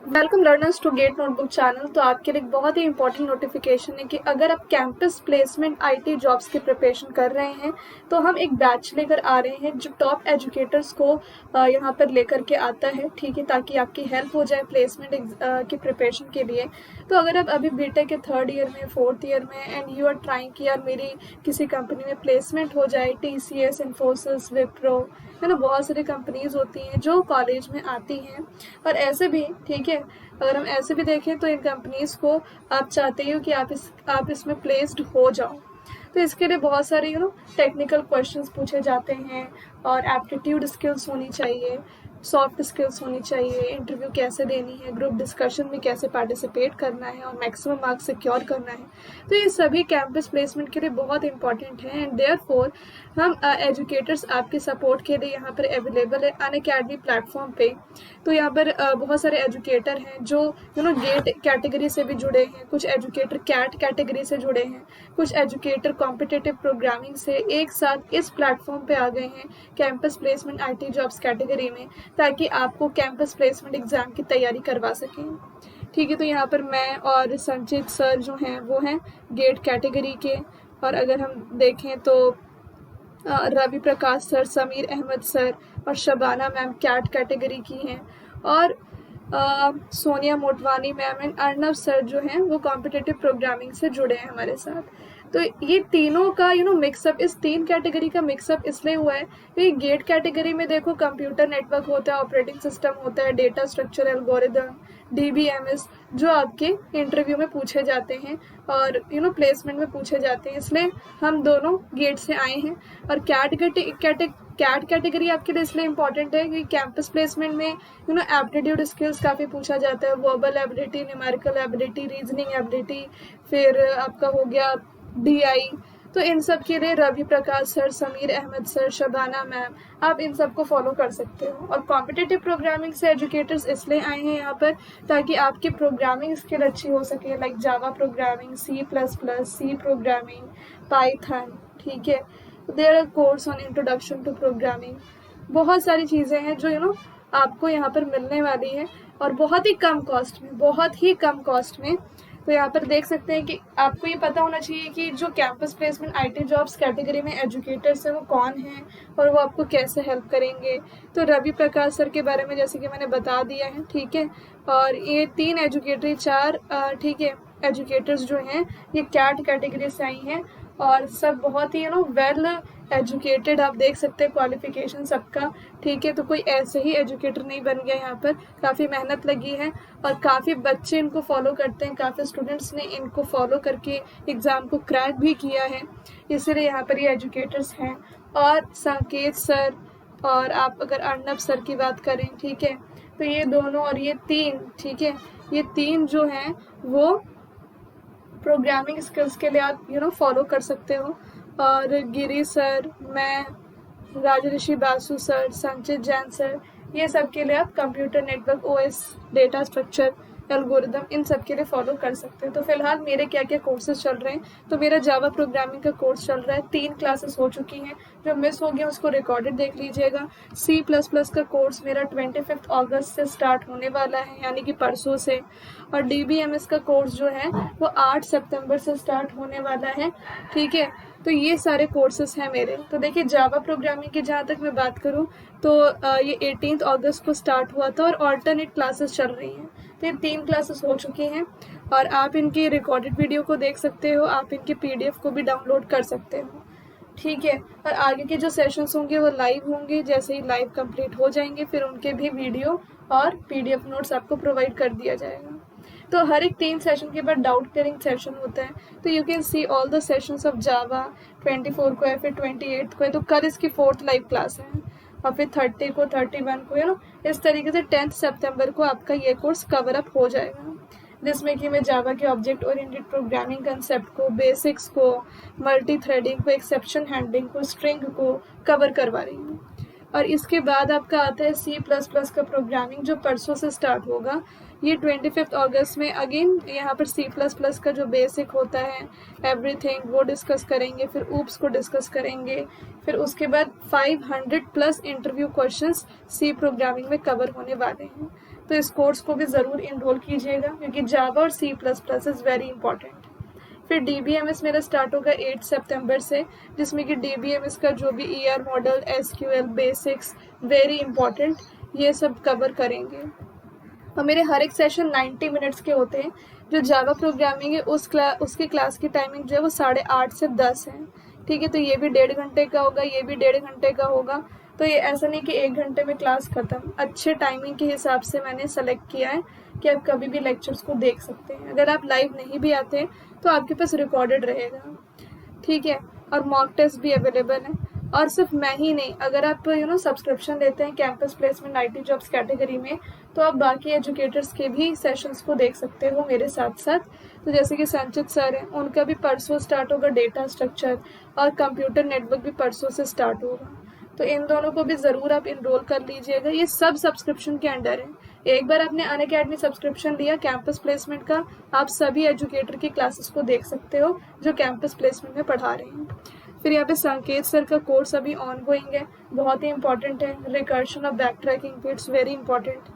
Welcome learners to get notebook channel. तो आपके लिए एक बहुत ही इंपॉर्टेंट नोटिफिकेशन है कि अगर आप कैंपस प्लेसमेंट आईटी जॉब्स की प्रिपरेशन कर रहे हैं तो हम एक बैच लेकर आ रहे हैं जो टॉप एजुकेटर्स को यहाँ पर लेकर के आता है, ठीक है, ताकि आपकी हेल्प हो जाए प्लेसमेंट की प्रिपरेशन के लिए। तो अगर आप अभी बीटेक के 3rd ईयर में 4th ईयर में एंड यू आर ट्राइंग कि यार मेरी किसी कंपनी में प्लेसमेंट हो जाए, TCS, इन्फोसिस, विप्रो, है ना, बहुत सारी कंपनीज होती हैं जो कॉलेज में आती हैं। और ऐसे भी, ठीक है, अगर हम ऐसे भी देखें तो इन कंपनीज को आप चाहते हो कि आप इसमें प्लेस्ड हो जाओ, तो इसके लिए बहुत सारे टेक्निकल क्वेश्चंस पूछे जाते हैं और एप्टीट्यूड स्किल्स होनी चाहिए, सॉफ्ट स्किल्स होनी चाहिए, इंटरव्यू कैसे देनी है, ग्रुप डिस्कशन में कैसे पार्टिसिपेट करना है और मैक्सिमम मार्क्स सिक्योर करना है। तो ये सभी कैंपस प्लेसमेंट के लिए बहुत इंपॉर्टेंट है एंड देयरफॉर हम एजुकेटर्स आपके सपोर्ट के लिए यहाँ पर अवेलेबल है अनअकैडमी प्लेटफॉर्म पे। तो यहाँ पर बहुत सारे एजुकेटर हैं जो गेट कैटेगरी से भी जुड़े हैं, कुछ एजुकेटर कैट कैटेगरी से जुड़े हैं, कुछ एजुकेटर कॉम्पिटिटिव प्रोग्रामिंग से एक साथ इस प्लेटफॉर्म पे आ गए हैं campus placement IT jobs category में, ताकि आपको कैंपस प्लेसमेंट एग्जाम की तैयारी करवा सकें। ठीक है, तो यहाँ पर मैं और संचित सर जो हैं वो हैं गेट कैटेगरी के, और अगर हम देखें तो रवि प्रकाश सर, समीर अहमद सर और शबाना मैम कैट कैटेगरी की हैं, और Sonia Motwani ma'am and Arnab sir जो हैं वो कॉम्पिटिटिव प्रोग्रामिंग से जुड़े हैं हमारे साथ। तो ये तीनों का मिक्सअप, इस 3 कैटेगरी का मिक्सअप इसलिए हुआ है कि गेट कैटेगरी में देखो कंप्यूटर नेटवर्क होता है, ऑपरेटिंग सिस्टम होता है, डेटा स्ट्रक्चर, एल्गोरिदम, DBMS जो आपके इंटरव्यू में पूछे जाते हैं और प्लेसमेंट में पूछे जाते हैं, इसलिए हम दोनों गेट से आए हैं। और कैट कैटेगरी आपके लिए इसलिए इम्पॉर्टेंट है कि कैंपस प्लेसमेंट में एप्टीट्यूड स्किल्स काफ़ी पूछा जाता है, verbal ability, numerical ability, reasoning ability, फिर आपका हो गया DI। तो इन सब के लिए Ravi Prakash sir, Sameer Ahmed sir, Shabana ma'am, आप इन सब को फॉलो कर सकते हो। और कॉम्पिटिटिव प्रोग्रामिंग से एजुकेटर्स इसलिए आए हैं यहाँ पर ताकि आपकी प्रोग्रामिंग स्किल अच्छी हो सके, like Java programming, C++, C programming, Python, ठीक है। There are course on introduction to programming, बहुत सारी चीज़ें हैं जो आपको यहाँ पर मिलने वाली है और बहुत ही कम कॉस्ट में, बहुत ही कम कॉस्ट में। तो यहाँ पर देख सकते हैं कि आपको ये पता होना चाहिए कि जो campus placement IT jobs category में एजुकेटर्स हैं वो कौन हैं और वो आपको कैसे हेल्प करेंगे। तो रवि प्रकाश सर के बारे में जैसे कि मैंने बता दिया है, ठीक है। और ये 3 एजुकेटरी 4 ठीक है एजुकेटर्स जो हैं ये कैट कैटेगरी से आई हैं और सब बहुत ही वेल एजुकेटेड, आप देख सकते हैं क्वालिफिकेशन सबका, ठीक है। तो कोई ऐसे ही एजुकेटर नहीं बन गया, यहाँ पर काफ़ी मेहनत लगी है और काफ़ी बच्चे इनको फॉलो करते हैं, काफ़ी स्टूडेंट्स ने इनको फॉलो करके एग्ज़ाम को क्रैक भी किया है, इसलिए यहाँ पर ये एजुकेटर्स हैं। और संकेत सर और आप अगर अर्नब सर की बात करें, ठीक है, तो ये दोनों और ये 3, ठीक है, ये 3 जो हैं वो प्रोग्रामिंग स्किल्स के लिए आप फॉलो कर सकते हो। और गिरी सर, मैं, राजऋषि बासु सर, संचित जैन सर, ये सब के लिए आप computer network, OS, data structure, algorithm, इन सब के लिए फॉलो कर सकते हैं। तो फिलहाल मेरे क्या क्या कोर्सेज चल रहे हैं, तो मेरा जावा प्रोग्रामिंग का कोर्स चल रहा है, 3 क्लासेस हो चुकी हैं, जो मिस हो गया उसको रिकॉर्डेड देख लीजिएगा। C++ का कोर्स मेरा 25 अगस्त से स्टार्ट होने वाला है, यानी कि परसों से। और DBMS का कोर्स जो है वो 8 सितंबर से स्टार्ट होने वाला है, ठीक है। तो ये सारे कोर्सेज हैं मेरे। तो देखिए जावा प्रोग्रामिंग की जहाँ तक मैं बात करूँ तो ये 18 अगस्त को स्टार्ट हुआ था और ऑल्टरनेट क्लासेस चल रही हैं, तो ये 3 क्लासेस हो चुकी हैं और आप इनकी रिकॉर्डेड वीडियो को देख सकते हो, आप इनकी PDF को भी डाउनलोड कर सकते हो, ठीक है। और आगे के जो सेशंस होंगे वो लाइव होंगे, जैसे ही लाइव कंप्लीट हो जाएंगे फिर उनके भी वीडियो और PDF नोट्स आपको प्रोवाइड कर दिया जाएगा। तो हर एक 3 सेशन के बाद डाउट क्लियरिंग सेशन होता है, तो you can see all the sessions of Java. 24 को है, फिर 28 को है, तो कल इसकी 4th लाइव क्लास है और फिर 30 को, 31 को, इस तरीके से 10 सितंबर को आपका ये कोर्स कवर अप हो जाएगा, जिसमें कि मैं जावा के ऑब्जेक्ट ओरिएंटेड प्रोग्रामिंग कंसेप्ट को, बेसिक्स को, मल्टी थ्रेडिंग को, एक्सेप्शन हैंडलिंग को, स्ट्रिंग को कवर करवा रही हूँ। और इसके बाद आपका आता है C++ का प्रोग्रामिंग जो परसों से स्टार्ट होगा, ये 25 अगस्त में। अगेन यहाँ पर C++ का जो बेसिक होता है, एवरीथिंग, वो डिस्कस करेंगे, फिर ऊप्स को डिस्कस करेंगे, फिर उसके बाद 500+ इंटरव्यू क्वेश्चंस C प्रोग्रामिंग में कवर होने वाले हैं। तो इस कोर्स को भी ज़रूर इनरोल कीजिएगा, क्योंकि जावा और C++ इज़ वेरी इंपॉर्टेंट। फिर DBMS मेरा स्टार्ट होगा 8 सितंबर से, जिसमें कि DBMS का जो भी ER model, SQL basics, very important, ये सब कवर करेंगे। और मेरे हर एक सेशन 90 मिनट्स के होते हैं। जो जावा प्रोग्रामिंग है उसकी क्लास की टाइमिंग जो है वो 8:30 से 10 है। ठीक है, तो ये भी 1.5 घंटे का होगा, ये भी 1.5 घंटे का होगा। तो ये ऐसा नहीं कि 1 घंटे में क्लास ख़त्म। अच्छे टाइमिंग के हिसाब से मैंने सेलेक्ट किया है कि आप कभी भी लेक्चर्स को देख सकते हैं। अगर आप लाइव नहीं भी आते हैं तो आपके पास रिकॉर्डेड रहेगा। ठीक है, और मॉक टेस्ट भी अवेलेबल है। और सिर्फ मैं ही नहीं, अगर आप सब्सक्रिप्शन लेते हैं campus placement IT jobs category में, तो आप बाकी एजुकेटर्स के भी सेशंस को देख सकते हो मेरे साथ साथ। तो जैसे कि संचित सर हैं, उनका भी परसों स्टार्ट होगा डेटा स्ट्रक्चर, और कंप्यूटर नेटवर्क भी परसों से स्टार्ट होगा। तो इन दोनों को भी ज़रूर आप इनरोल कर लीजिएगा। ये सब सब्सक्रिप्शन के अंडर है। एक बार आपने अनअकैडमी सब्सक्रिप्शन लिया कैंपस प्लेसमेंट का, आप सभी एजुकेटर की क्लासेस को देख सकते हो जो कैंपस प्लेसमेंट में पढ़ा रहे हैं। फिर यहाँ पे संकेत सर का कोर्स अभी ऑन गोइंग है, बहुत ही इंपॉर्टेंट है। रिकर्शन और backtracking, it's very important.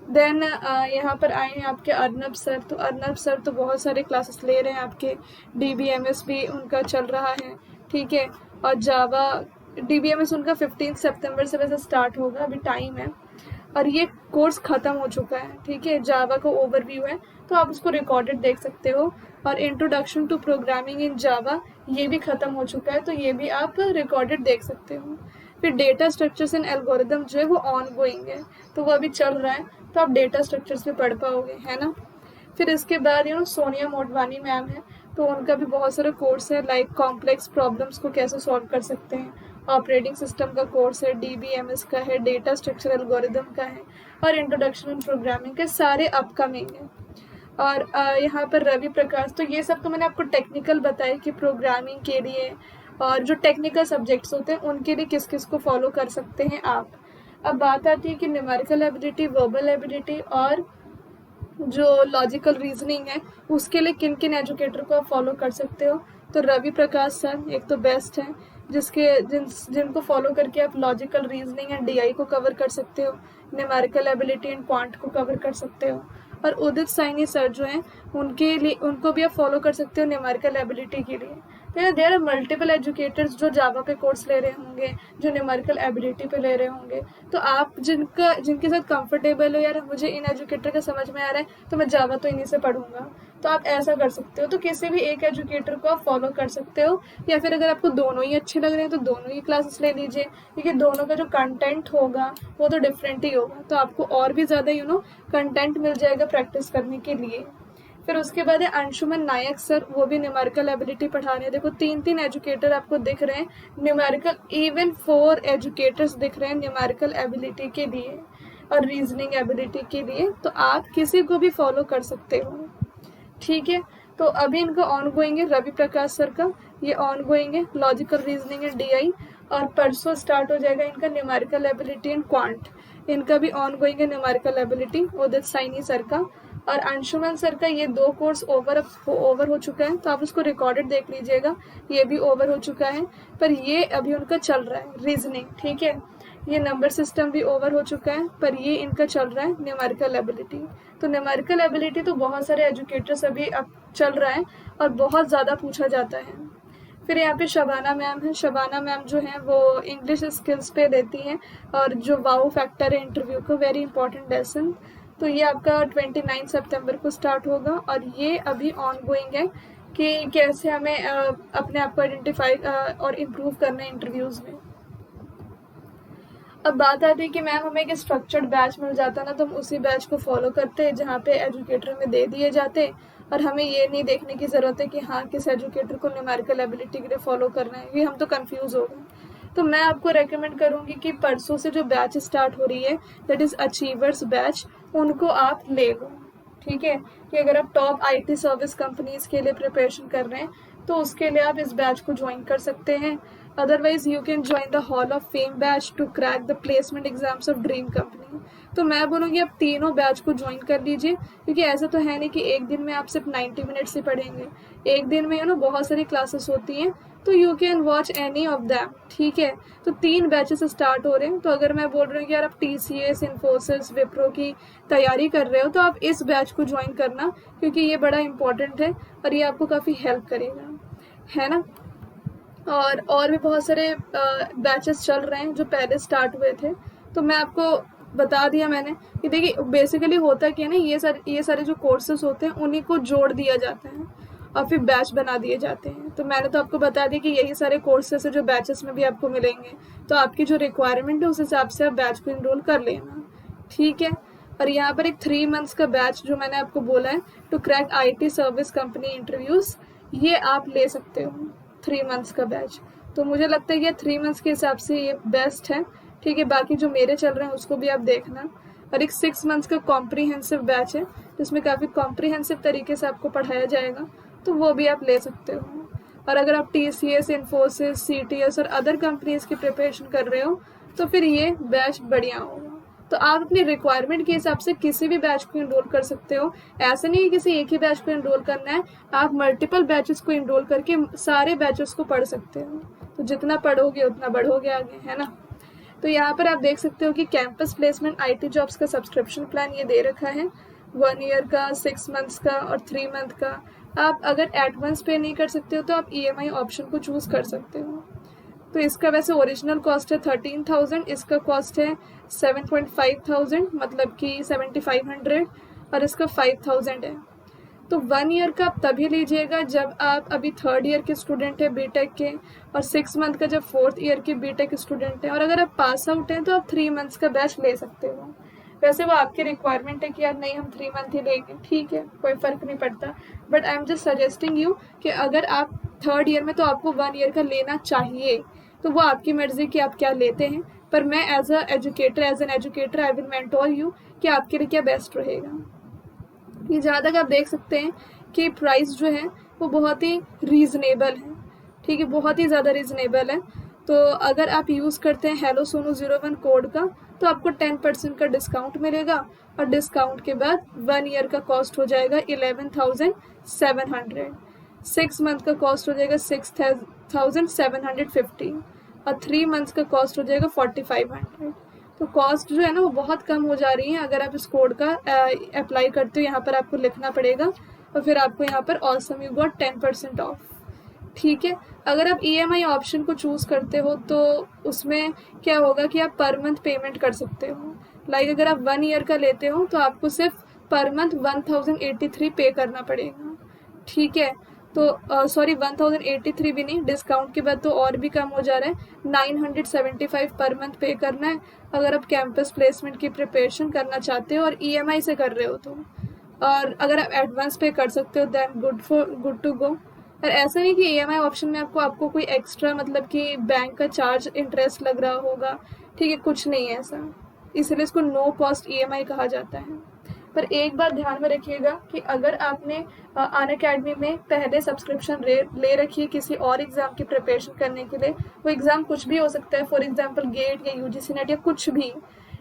Then यहाँ पर आए हैं आपके अर्नब सर। तो अर्नब सर तो बहुत सारे क्लासेस ले रहे हैं आपके। DBMS भी उनका चल रहा है, ठीक है। और जावा DBMS उनका 15 सितंबर से वैसे स्टार्ट होगा, अभी टाइम है। और ये कोर्स ख़त्म हो चुका है, ठीक है। जावा का ओवरव्यू है, तो आप उसको रिकॉर्डेड देख सकते हो। और इंट्रोडक्शन टू प्रोग्रामिंग इन जावा ये भी ख़त्म हो चुका है, तो ये भी आप रिकॉर्डेड देख सकते हो। फिर डेटा स्ट्रक्चर्स एंड एल्गोरिदम जो है वो ऑन गोइंग है, तो वो अभी चल रहा है, तो आप डेटा स्ट्रक्चर्स पे पढ़ पाओगे, है ना। फिर इसके बाद सोनिया मोटवानी मैम है, तो उनका भी बहुत सारे कोर्स है, लाइक कॉम्प्लेक्स प्रॉब्लम्स को कैसे सॉल्व कर सकते हैं। ऑपरेटिंग सिस्टम का कोर्स है, DBMS का है, डेटा स्ट्रक्चर एल्गोरिदम का है, और इंट्रोडक्शन इन प्रोग्रामिंग के सारे अपकमिंग है। और यहाँ पर रवि प्रकाश, तो ये सब तो मैंने आपको टेक्निकल बताया कि प्रोग्रामिंग के लिए और जो टेक्निकल सब्जेक्ट्स होते हैं उनके लिए किस किस को फॉलो कर सकते हैं आप। अब बात आती है कि न्यूमेरिकल एबिलिटी, वर्बल एबिलिटी और जो लॉजिकल रीजनिंग है उसके लिए किन किन एजुकेटर को आप फॉलो कर सकते हो। तो रवि प्रकाश सर एक तो बेस्ट है, जिनको फॉलो करके आप लॉजिकल रीजनिंग एंड DI को कवर कर सकते हो, न्यूमेरिकल एबिलिटी एंड क्वांट को कवर कर सकते हो। और उदित साइनी सर जो हैं उनको भी आप फॉलो कर सकते हो न्यूमेरिकल एबिलिटी के लिए। तो देयर आर मल्टीपल एजुकेटर्स जो जावा पे कोर्स ले रहे होंगे, जो न्यूमेरिकल एबिलिटी पे ले रहे होंगे। तो आप जिनके साथ कंफर्टेबल हो, यार मुझे इन एजुकेटर का समझ में आ रहा है तो मैं जावा तो इन्हीं से पढ़ूंगा, तो आप ऐसा कर सकते हो। तो किसी भी एक एजुकेटर को आप फॉलो कर सकते हो, या फिर अगर आपको दोनों ही अच्छे लग रहे हैं तो दोनों ही क्लासेस ले लीजिए, क्योंकि दोनों का जो कंटेंट होगा वो तो डिफरेंट ही होगा, तो आपको और भी ज़्यादा कंटेंट मिल जाएगा प्रैक्टिस करने के लिए। फिर उसके बाद है अंशुमन नायक सर, वो भी न्यूमेरिकल एबिलिटी पढ़ा रहे हैं। देखो 3 एजुकेटर आपको दिख रहे हैं न्यूमेरिकल, इवन 4 एजुकेटर्स दिख रहे हैं न्यूमेरिकल एबिलिटी के लिए और रीजनिंग एबिलिटी के लिए, तो आप किसी को भी फॉलो कर सकते हो, ठीक है। तो अभी इनका ऑन गोइंग है, रवि प्रकाश सर का ये ऑन गोइंग है, लॉजिकल रीजनिंग एंड DI। और परसों स्टार्ट हो जाएगा इनका न्यूमेरिकल एबिलिटी एंड क्वांट, इनका भी ऑन गोइंग है न्यूमेरिकल एबिलिटी, उदित साइनी सर का। और अंशुमन सर का ये 2 कोर्स ओवर हो चुका है, तो आप उसको रिकॉर्डेड देख लीजिएगा, ये भी ओवर हो चुका है। पर ये अभी उनका चल रहा है रीजनिंग, ठीक है। ये नंबर सिस्टम भी ओवर हो चुका है, पर ये इनका चल रहा है न्यूमेरिकल एबिलिटी। तो न्यूमेरिकल एबिलिटी तो बहुत सारे एजुकेटर्स अभी अब चल रहा है और बहुत ज़्यादा पूछा जाता है। फिर यहाँ पे शबाना मैम है, शबाना मैम जो है वो इंग्लिश स्किल्स पे देती हैं, और जो वाओ फैक्टर है इंटरव्यू को, वेरी इंपॉर्टेंट लेसन। तो ये आपका 29 सितंबर को स्टार्ट होगा, और ये अभी ऑन गोइंग है कि कैसे हमें अपने आप को आइडेंटिफाई और इम्प्रूव करना है इंटरव्यूज़ में। अब बात आती है कि मैम हमें एक स्ट्रक्चर्ड बैच मिल जाता ना, तो हम उसी बैच को फॉलो करते हैं जहाँ पे एजुकेटर में दे दिए जाते, और हमें ये नहीं देखने की ज़रूरत है कि हाँ किस एजुकेटर को न्यूमेरिकल एबिलिटी के लिए फॉलो करना है, ये हम तो कंफ्यूज हो गए। तो मैं आपको रेकमेंड करूँगी कि परसों से जो बैच स्टार्ट हो रही है, दैट इज़ अचीवर्स बैच, उनको आप ले लो, ठीक है। कि अगर आप टॉप IT सर्विस कंपनीज के लिए प्रिपरेशन कर रहे हैं तो उसके लिए आप इस बैच को ज्वाइन कर सकते हैं। Otherwise you can join the hall of fame batch to crack the placement exams of dream company. तो मैं बोलूँगी आप तीनों बैच को ज्वाइन कर लीजिए, क्योंकि ऐसा तो है नहीं कि एक दिन में आप सिर्फ 90 मिनट्स ही पढ़ेंगे। एक दिन में बहुत सारी क्लासेस होती हैं, तो you can watch any of them, ठीक है। तो 3 बैचेस स्टार्ट हो रहे हैं। तो अगर मैं बोल रही हूँ कि यार आप TCS, इन्फोसिस, विप्रो की तैयारी कर रहे हो तो आप इस बैच को ज्वाइन करना, क्योंकि ये बड़ा इंपॉर्टेंट है और ये आपको काफ़ी हेल्प करेगा, है ना। और भी बहुत सारे बैचेस चल रहे हैं जो पहले स्टार्ट हुए थे। तो मैं आपको बता दिया मैंने कि देखिए बेसिकली होता क्या है ना, ये सारे जो कोर्सेज होते हैं उन्हीं को जोड़ दिया जाता है और फिर बैच बना दिए जाते हैं। तो मैंने तो आपको बता दिया कि यही सारे कोर्सेज है जो बैचेस में भी आपको मिलेंगे। तो आपकी जो रिक्वायरमेंट है उस हिसाब से आप बैच को इनरोल कर लेना, ठीक है। और यहाँ पर एक 3 मंथ्स का बैच जो मैंने आपको बोला है, to crack IT service company interviews, ये आप ले सकते हो 3 मंथ्स का बैच। तो मुझे लगता है कि 3 मंथ्स के हिसाब से ये बेस्ट है, ठीक है। बाकी जो मेरे चल रहे हैं उसको भी आप देखना। और एक 6 मंथ्स का कॉम्प्रीहेंसिव बैच है जिसमें काफ़ी कॉम्प्रीहेंसिव तरीके से आपको पढ़ाया जाएगा, तो वो भी आप ले सकते हो। और अगर आप TCS, इन्फोसिस, CTS और अदर कंपनीज की प्रिपरेशन कर रहे हो तो फिर ये बैच बढ़िया होगा। तो आप अपनी रिक्वायरमेंट के हिसाब से किसी भी बैच को इनरोल कर सकते हो। ऐसा नहीं है किसी एक ही बैच को इनरोल करना है, आप मल्टीपल बैचेस को इनरोल करके सारे बैचेस को पढ़ सकते हो। तो जितना पढ़ोगे उतना बढ़ोगे आगे, है ना। तो यहाँ पर आप देख सकते हो कि कैंपस प्लेसमेंट IT जॉब्स का सब्सक्रिप्शन प्लान ये दे रखा है, 1 ईयर का, 6 मंथ्स का और 3 मंथ का। आप अगर एडवांस पे नहीं कर सकते हो तो आप EMI ऑप्शन को चूज़ कर सकते हो। तो इसका वैसे ओरिजिनल कॉस्ट है 13,000, इसका कॉस्ट है 7,500, मतलब कि 7,500, और इसका 5,000 है। तो 1 ईयर का आप तभी लीजिएगा जब आप अभी 3rd ईयर के स्टूडेंट हैं BTech के, और 6 मंथ का जब 4th ईयर के BTech स्टूडेंट हैं। और अगर आप पास आउट हैं तो आप 3 मंथ्स का बैच ले सकते हो। वैसे वो आपकी रिक्वायरमेंट है कि यार नहीं हम 3 मंथ ही लेंगे, ठीक है, कोई फ़र्क नहीं पड़ता। But I am just suggesting you कि अगर आप 3rd ईयर में तो आपको 1 ईयर का लेना चाहिए। तो वो आपकी मर्ज़ी कि आप क्या लेते हैं, पर मैं as an educator I will mentor you कि आपके लिए क्या बेस्ट रहेगा। ये जहाँ तक आप देख सकते हैं कि प्राइस जो है वो बहुत ही रीज़नेबल है, ठीक है, बहुत ही ज़्यादा रीज़नेबल है। तो अगर आप यूज़ करते हैं हेलो सोनू 01 कोड का तो आपको 10% का डिस्काउंट मिलेगा, और डिस्काउंट के बाद 1 ईयर का कॉस्ट हो जाएगा 11,700, 6 मंथ का कॉस्ट हो जाएगा 6,750, और 3 मंथ्स का कॉस्ट हो जाएगा 4,500। तो कॉस्ट जो है ना वो बहुत कम हो जा रही है अगर आप इस कोड का अप्लाई करते हो। यहाँ पर आपको लिखना पड़ेगा और फिर आपको यहाँ पर ऑसम यू गॉट 10% ऑफ, ठीक है। अगर आप EMI ऑप्शन को चूज़ करते हो तो उसमें क्या होगा कि आप पर मंथ पेमेंट कर सकते हो। लाइक अगर आप 1 ईयर का लेते हो तो आपको सिर्फ पर मंथ 1,083 पे करना पड़ेगा, ठीक है। तो सॉरी 1,083 भी नहीं, डिस्काउंट के बाद तो और भी कम हो जा रहा है, 975 पर मंथ पे करना है अगर आप कैंपस प्लेसमेंट की प्रिपरेशन करना चाहते हो और EMI से कर रहे हो तो। और अगर आप एडवांस पे कर सकते हो दैन गुड टू गो। और ऐसा नहीं कि EMI ऑप्शन में आपको कोई एक्स्ट्रा मतलब कि बैंक का चार्ज इंटरेस्ट लग रहा होगा, ठीक है, कुछ नहीं है ऐसा, इसलिए इसको नो कॉस्ट EMI कहा जाता है। पर एक बात ध्यान में रखिएगा कि अगर आपने अनअकैडमी में पहले सब्सक्रिप्शन ले रखी है किसी और एग्ज़ाम की प्रिपरेशन करने के लिए, वो एग्ज़ाम कुछ भी हो सकता है, फॉर एग्जांपल गेट या UGC नेट या कुछ भी,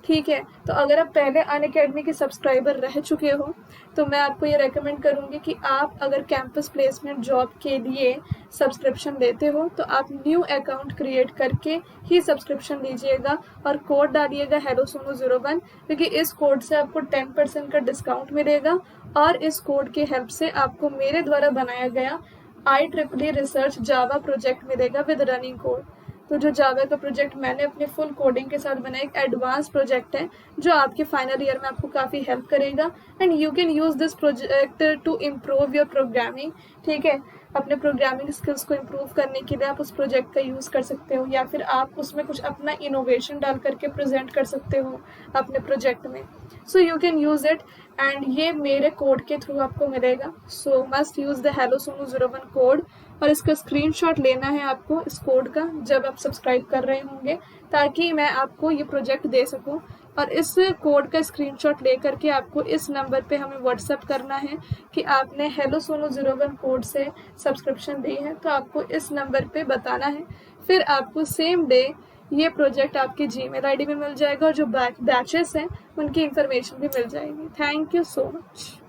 ठीक है। तो अगर आप पहले अनअकैडमी के सब्सक्राइबर रह चुके हो तो मैं आपको ये रेकमेंड करूँगी कि आप अगर कैंपस प्लेसमेंट जॉब के लिए सब्सक्रिप्शन लेते हो तो आप न्यू अकाउंट क्रिएट करके ही सब्सक्रिप्शन लीजिएगा और कोड डालिएगा हेलो सोनू 01, क्योंकि इस कोड से आपको 10% का डिस्काउंट मिलेगा। और इस कोड की हेल्प से आपको मेरे द्वारा बनाया गया IEEE रिसर्च जावा प्रोजेक्ट मिलेगा विद रनिंग कोड। तो जो जावा का प्रोजेक्ट मैंने अपने फुल कोडिंग के साथ बनाया एक एडवांस प्रोजेक्ट है जो आपके फाइनल ईयर में आपको काफ़ी हेल्प करेगा, and you can use this project to improve your programming, ठीक है। अपने प्रोग्रामिंग स्किल्स को इम्प्रूव करने के लिए आप उस प्रोजेक्ट का यूज़ कर सकते हो, या फिर आप उसमें कुछ अपना इनोवेशन डाल करके प्रेजेंट कर सकते हो अपने प्रोजेक्ट में। So you can use it, and ये मेरे कोड के थ्रू आपको मिलेगा। सो must use the hello Sonu 01 code, और इसका स्क्रीनशॉट लेना है आपको इस कोड का जब आप सब्सक्राइब कर रहे होंगे, ताकि मैं आपको ये प्रोजेक्ट दे सकूं। और इस कोड का स्क्रीनशॉट ले करके आपको इस नंबर पे हमें व्हाट्सएप करना है कि आपने हेलो सोनू 01 कोड से सब्सक्रिप्शन दी है, तो आपको इस नंबर पे बताना है। फिर आपको सेम डे ये प्रोजेक्ट आपकी Gmail ID में मिल जाएगा, और जो बैचेस हैं उनकी इन्फॉर्मेशन भी मिल जाएगी। Thank you so much.